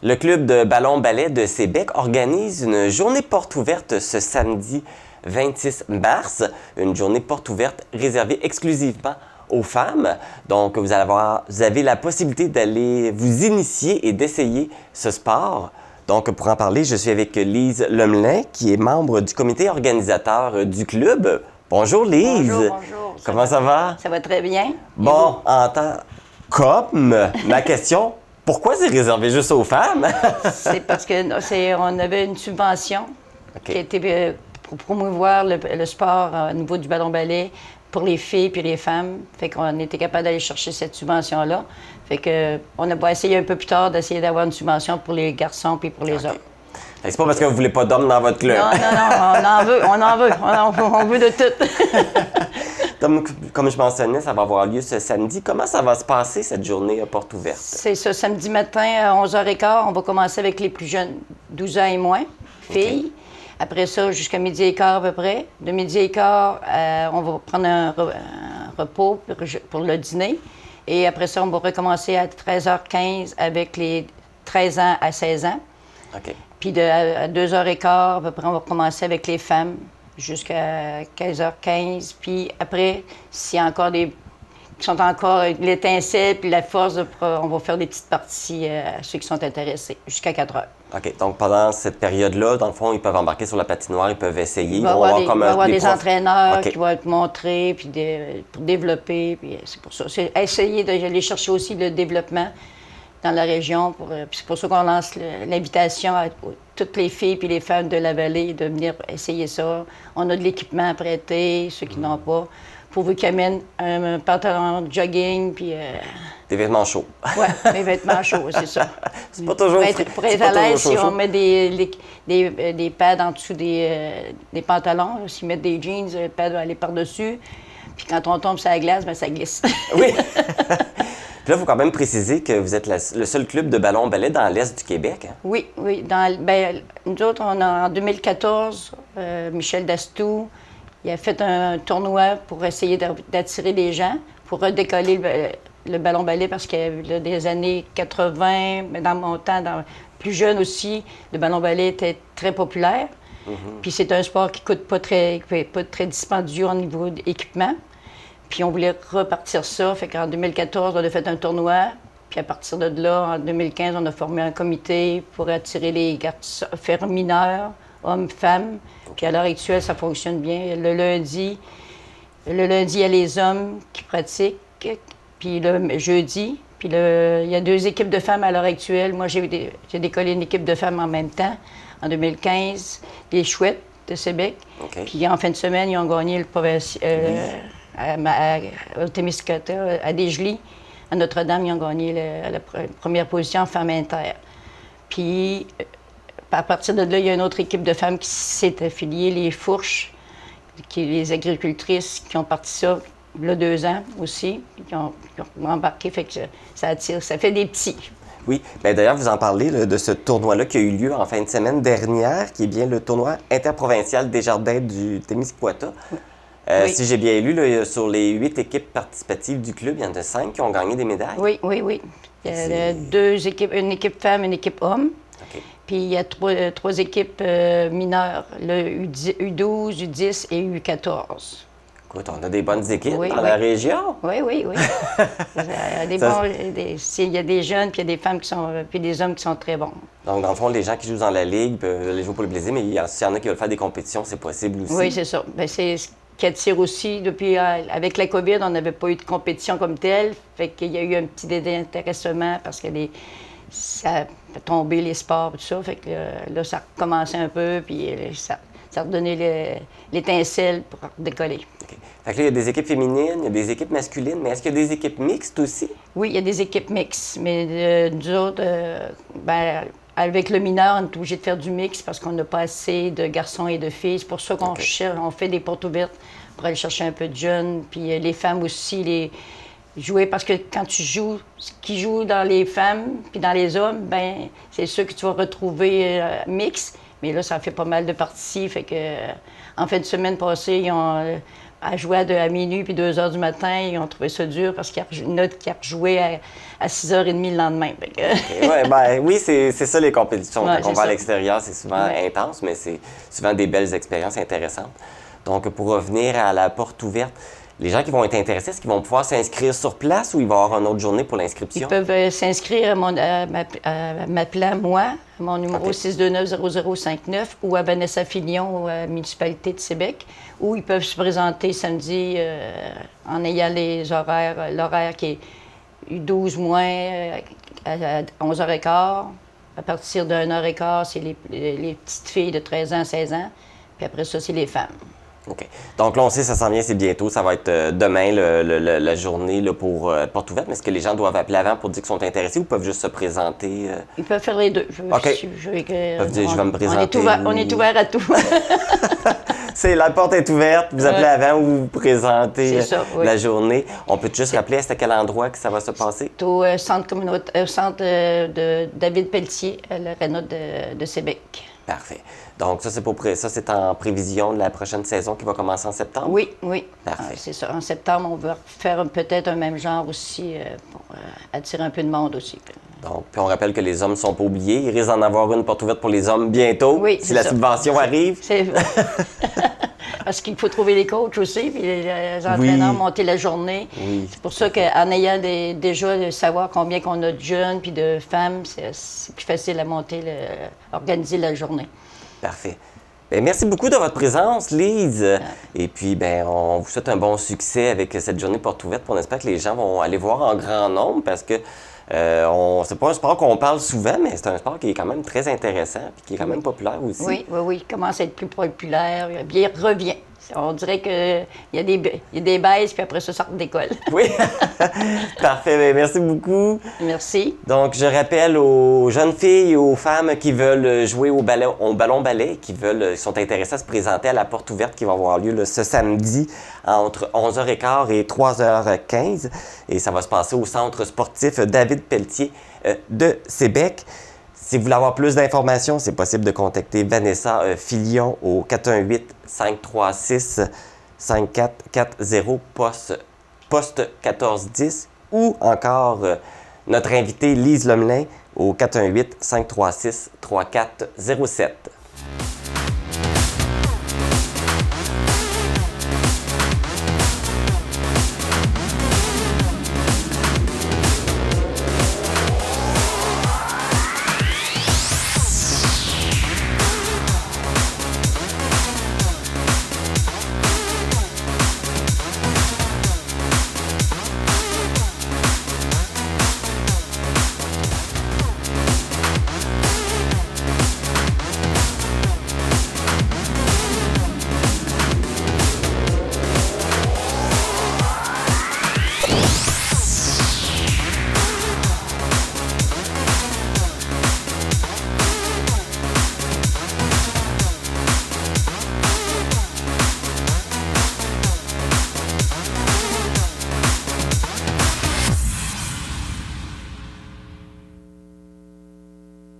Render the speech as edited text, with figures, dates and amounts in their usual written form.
Le club de ballon-ballet de Sébec organise une journée porte ouverte ce samedi 26 mars. Une journée porte ouverte réservée exclusivement aux femmes. Donc, vous avez la possibilité d'aller vous initier et d'essayer ce sport. Donc, pour en parler, je suis avec Lise Lemelin, qui est membre du comité organisateur du club. Bonjour Lise! Bonjour. Comment ça va? Ça va très bien. Bon, en tant comme ma question, pourquoi c'est réservé juste aux femmes? C'est parce qu'on avait une subvention qui a été pour promouvoir le sport au niveau du ballon-ballet pour les filles puis les femmes. Fait qu'on était capable d'aller chercher cette subvention-là. Fait que on a essayé un peu plus tard d'essayer d'avoir une subvention pour les garçons puis pour les hommes. C'est pas parce que vous voulez pas d'hommes dans votre club. Non, on veut de tout. Comme je mentionnais, ça va avoir lieu ce samedi. Comment ça va se passer, cette journée à porte ouverte? C'est ce samedi matin à 11h15. On va commencer avec les plus jeunes, 12 ans et moins, filles. Après ça, jusqu'à midi et quart à peu près. De midi et quart, on va prendre un repos pour le dîner. Et après ça, on va recommencer à 13h15 avec les 13 ans à 16 ans. Puis à 2h15, à peu près, on va commencer avec les femmes jusqu'à 15h15. Puis après, s'il y a encore des qui sont encore l'étincelle puis la force, on va faire des petites parties à ceux qui sont intéressés jusqu'à 4h. OK. Donc, pendant cette période-là, dans le fond, ils peuvent embarquer sur la patinoire, ils peuvent essayer. Il va y avoir des entraîneurs qui vont être montrés puis pour développer. Puis c'est pour ça. C'est essayer d'aller chercher aussi le développement dans la région. C'est pour ça qu'on lance l'invitation à toutes les filles et les femmes de la vallée de venir essayer ça. On a de l'équipement à prêter, ceux qui n'ont pas. Pourvu qu'ils amènent un pantalon de jogging, puis... Des vêtements chauds. Oui, des vêtements chauds, c'est ça. C'est pas toujours Pour être à l'aise, si on met des pads en dessous des pantalons, s'ils mettent des jeans, les pads vont aller par-dessus. Puis quand on tombe sur la glace, bien, ça glisse. Oui. Puis là, il faut quand même préciser que vous êtes le seul club de ballon-ballet dans l'Est du Québec. Hein? Oui. Nous autres, en 2014, Michel Dastou, il a fait un tournoi pour essayer d'attirer les gens, pour redécoller le ballon-ballet, parce qu'il y a des années 80, mais dans mon temps, plus jeune aussi, le ballon-ballet était très populaire. Puis c'est un sport qui coûte pas très dispendieux au niveau d'équipement. Puis on voulait repartir ça. Fait qu'en 2014, on a fait un tournoi. Puis à partir de là, en 2015, on a formé un comité pour attirer les garçons, faire mineurs, hommes, femmes. Puis à l'heure actuelle, ça fonctionne bien. Le lundi, il y a les hommes qui pratiquent. Puis le jeudi, puis il y a 2 équipes de femmes à l'heure actuelle. Moi, j'ai décollé une équipe de femmes en même temps, en 2015, les Chouettes de Sébec. Puis en fin de semaine, ils ont gagné le au Témiscouata, à Desjolies, à Notre-Dame, ils ont gagné la première position en femmes inter. Puis à partir de là, il y a une autre équipe de femmes qui s'est affiliée, les Fourches, les agricultrices qui ont parti ça. Il y a 2 ans aussi, qui ont embarqué, fait que ça attire, ça fait des petits. Oui, bien d'ailleurs, vous en parlez de ce tournoi-là qui a eu lieu en fin de semaine dernière, qui est bien le tournoi interprovincial des jardins du Témiscouata. Oui. Si j'ai bien lu, là, sur les 8 équipes participatives du club, il y en a 5 qui ont gagné des médailles. Oui. Il y a 2 équipes, une équipe femme, une équipe homme. Puis il y a 3 équipes mineures, le U12, U10 et U14. Écoute, on a des bonnes équipes dans la région. Oui. Il y a des jeunes, puis il y a des femmes puis des hommes qui sont très bons. Donc, dans le fond, les gens qui jouent dans la ligue peuvent les jouer pour le plaisir, mais s'il y en a qui veulent faire des compétitions, c'est possible aussi. Oui, c'est ça. C'est ce qui attire aussi. Depuis, avec la COVID, on n'avait pas eu de compétition comme telle. Fait qu'il y a eu un petit désintéressement parce que ça a tombé les sports et tout ça. Fait que là, ça a recommencé un peu, puis ça a redonné l'étincelle pour décoller. Fait que là, il y a des équipes féminines, il y a des équipes masculines, mais est-ce qu'il y a des équipes mixtes aussi? Oui, il y a des équipes mixtes, mais nous autres, avec le mineur, on est obligé de faire du mix parce qu'on n'a pas assez de garçons et de filles. C'est pour ça qu'on on fait des portes ouvertes pour aller chercher un peu de jeunes. Puis les femmes aussi, jouer, parce que quand tu joues, ce qui joue dans les femmes puis dans les hommes, ben c'est sûr que tu vas retrouver mix. Mais là, ça fait pas mal de parties. Fait que en fin de semaine passée, ils ont à jouer à minuit puis 2 heures du matin. Ils ont trouvé ça dur parce qu'il y a une autre qui a rejoué à 6h30 le lendemain. Oui, c'est ça les compétitions. Ouais, Quand on va à ça. l'extérieur, c'est souvent intense, mais c'est souvent des belles expériences intéressantes. Donc, pour revenir à la porte ouverte, les gens qui vont être intéressés, est-ce qu'ils vont pouvoir s'inscrire sur place ou il va y avoir une autre journée pour l'inscription? Ils peuvent s'inscrire à m'appelant moi, à mon numéro 629-0059 ou à Vanessa Fillon, à la municipalité de Sébec, ou ils peuvent se présenter samedi en ayant l'horaire qui est 12 moins à 11h15. À partir de 1h15, c'est les petites filles de 13 ans à 16 ans, puis après ça, c'est les femmes. OK. Donc là, on sait, ça s'en vient, c'est bientôt. Ça va être demain, la journée là, pour porte ouverte. Mais est-ce que les gens doivent appeler avant pour dire qu'ils sont intéressés ou peuvent juste se présenter? Ils peuvent faire les deux. OK. Ils peuvent dire, je vais me présenter. On est ouvert à tout. La porte est ouverte. Vous appelez avant ou vous présentez la journée. On peut juste rappeler à quel endroit que ça va se passer? C'est au centre de David Pelletier, à l'aréna de Sébec. Parfait. Donc, ça, c'est en prévision de la prochaine saison qui va commencer en septembre? Oui. Parfait. C'est ça. En septembre, on va faire peut-être un même genre aussi pour attirer un peu de monde aussi. Donc, puis on rappelle que les hommes ne sont pas oubliés. Il risque d'en avoir une porte ouverte pour les hommes bientôt, si la subvention arrive. C'est vrai. Parce qu'il faut trouver les coachs aussi, puis les entraîneurs, monter la journée. Oui. C'est pour ça qu'en ayant déjà de savoir combien qu'on a de jeunes puis de femmes, c'est plus facile à organiser la journée. Parfait. Bien, merci beaucoup de votre présence, Lise. Et puis, on vous souhaite un bon succès avec cette journée porte ouverte. On espère que les gens vont aller voir en grand nombre parce que c'est pas un sport qu'on parle souvent, mais c'est un sport qui est quand même très intéressant et qui est quand même populaire aussi. Oui. Il commence à être plus populaire. Puis il revient. On dirait qu'il y a des baisses, puis après ça sort d'école. Oui. Parfait. Bien, merci beaucoup. Merci. Donc, je rappelle aux jeunes filles et aux femmes qui veulent jouer au ballon-ballet, qui sont intéressées à se présenter à la porte ouverte qui va avoir lieu ce samedi entre 11h15 et 3h15. Et ça va se passer au centre sportif David Pelletier de Sébec. Si vous voulez avoir plus d'informations, c'est possible de contacter Vanessa Fillon au 418-536-5440 poste 1410 ou encore notre invitée Lise Lemelin au 418-536-3407.